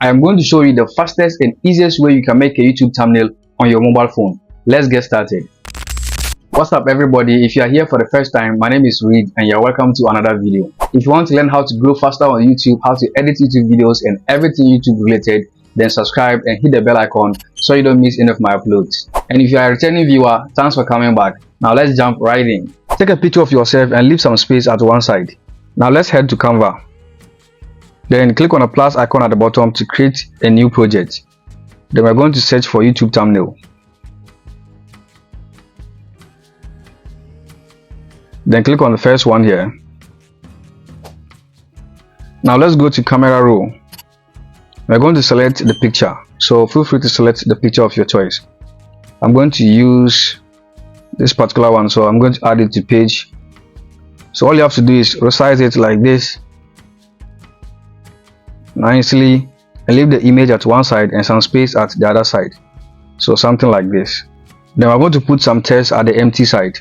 I am going to show you the fastest and easiest way you can make a YouTube thumbnail on your mobile phone. Let's get started. What's up everybody? If you are here for the first time, my name is Reed and you're welcome to another video. If you want to learn how to grow faster on YouTube, how to edit YouTube videos and everything YouTube related, then subscribe and hit the bell icon so you don't miss any of my uploads. And if you are a returning viewer, thanks for coming back. Now let's jump right in. Take a picture of yourself and leave some space at one side. Now let's head to Canva. Then click on the plus icon at the bottom to create a new project. Then we're going to search for YouTube thumbnail. Then click on the first one here. Now let's go to camera roll. We're going to select the picture, so feel free to select the picture of your choice. I'm going to use this particular one, so I'm going to add it to page. So all you have to do is resize it like this nicely and leave the image at one side and some space at the other side, so something like this. Then we're going to put some text at the empty side.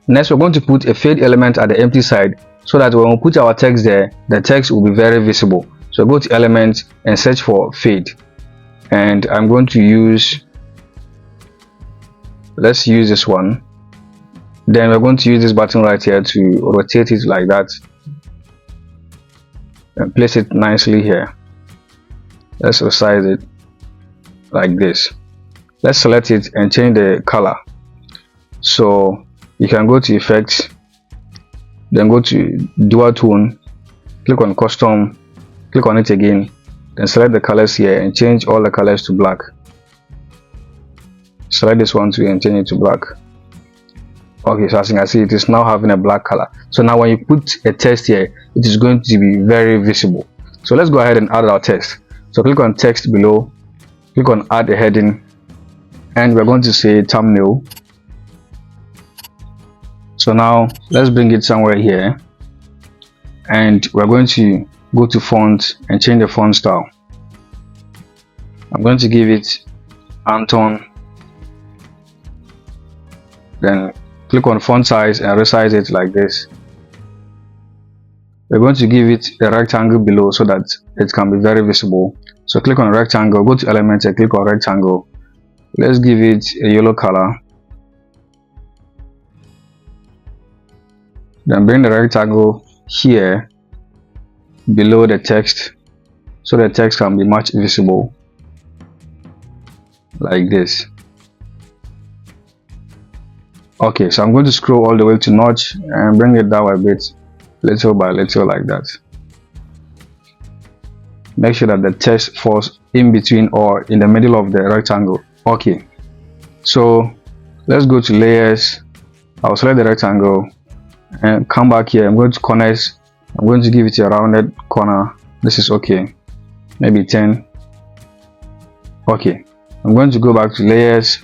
Next, we're going to put a fade element at the empty side so that when we put our text there, the text will be very visible. So go to element and search for fade, and I'm going to use, let's use this one. Then we're going to use this button right here to rotate it like that and place it nicely here. Let's resize it like this. Let's select it and change the color. So you can go to effects, then go to dual tone, click on custom, click on it again, then select the colors here and change all the colors to black. Select this one too and change it to black. Okay, so as you can see, it is now having a black color. So now when you put a text here, it is going to be very visible. So let's go ahead and add our text. So click on text below, click on add a heading, and we're going to say thumbnail. So now let's bring it somewhere here, and we're going to go to font and change the font style. I'm going to give it Anton, then click on font size and resize it like this. We're going to give it a rectangle below so that it can be very visible. So click on rectangle, go to element and click on rectangle. Let's give it a yellow color. Then bring the rectangle here below the text so the text can be much visible like this. Okay, so I'm going to scroll all the way to notch and bring it down a bit, little by little like that. Make sure that the text falls in between or in the middle of the rectangle. Okay, so let's go to layers. I'll select the rectangle and come back here. I'm going to corners. I'm going to give it a rounded corner. This is okay, maybe 10. Okay, I'm going to go back to layers,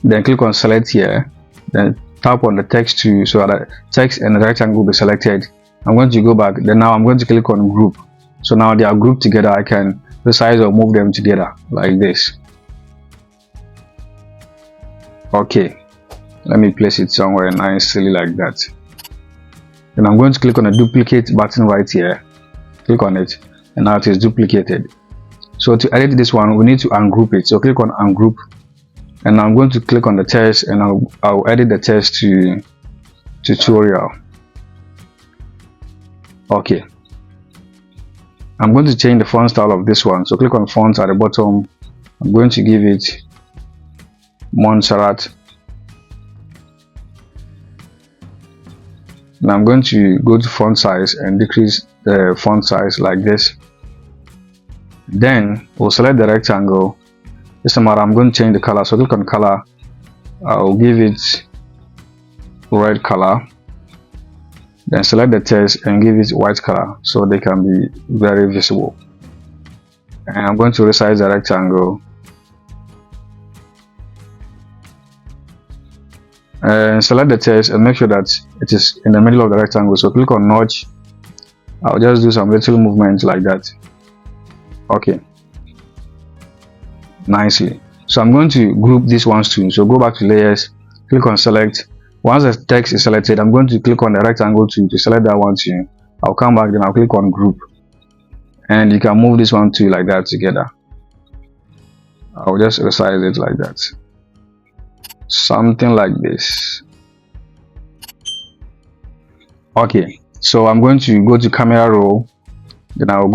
then click on select here, then tap on the text to so that the text and the rectangle will be selected. I'm going to go back, then now I'm going to click on group. So now they are grouped together. I can resize or move them together like this. Okay, let me place it somewhere nicely like that. Then I'm going to click on the duplicate button right here, click on it, and now it is duplicated. So to edit this one, we need to ungroup it. So click on ungroup, and I'm going to click on the text and I'll edit the text to tutorial. Okay, I'm going to change the font style of this one. So click on font at the bottom. I'm going to give it Montserrat. Now I'm going to go to font size and decrease the font size like this. Then we'll select the rectangle. This time I'm going to change the color. So click on color. I'll give it red color. Then select the text and give it white color so they can be very visible. And I'm going to resize the rectangle and select the text and make sure that it is in the middle of the rectangle. So click on notch. I'll just do some little movements like that. Okay, nicely. So I'm going to group these ones too. So go back to layers, click on select. Once the text is selected, I'm going to click on the rectangle to select that one too. I'll come back, then I'll click on group, and you can move this one to like that together. I'll just resize it like that, something like this. Okay, so I'm going to go to camera roll, then I'll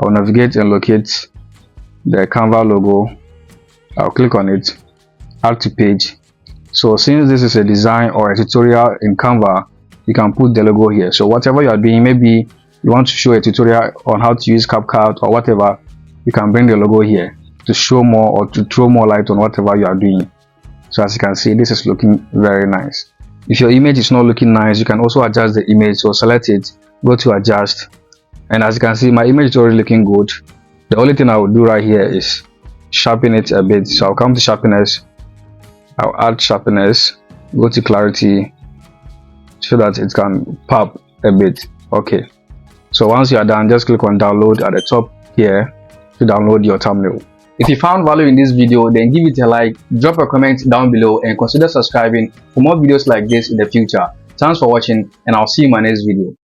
navigate and locate the Canva logo. I'll click on it, add to page. So since this is a design or a tutorial in Canva, you can put the logo here. So whatever you are doing, maybe you want to show a tutorial on how to use CapCut or whatever, you can bring the logo here to show more or to throw more light on whatever you are doing. So as you can see, this is looking very nice. If your image is not looking nice, you can also adjust the image. So select it, go to adjust, and as you can see, my image is already looking good. The only thing I will do right here is sharpen it a bit. So I'll come to sharpness, I'll add sharpness, go to clarity so that it can pop a bit. Okay, so once you are done, just click on download at the top here to download your thumbnail. If you found value in this video, then give it a like, drop a comment down below, and consider subscribing for more videos like this in the future. Thanks for watching, and I'll see you in my next video.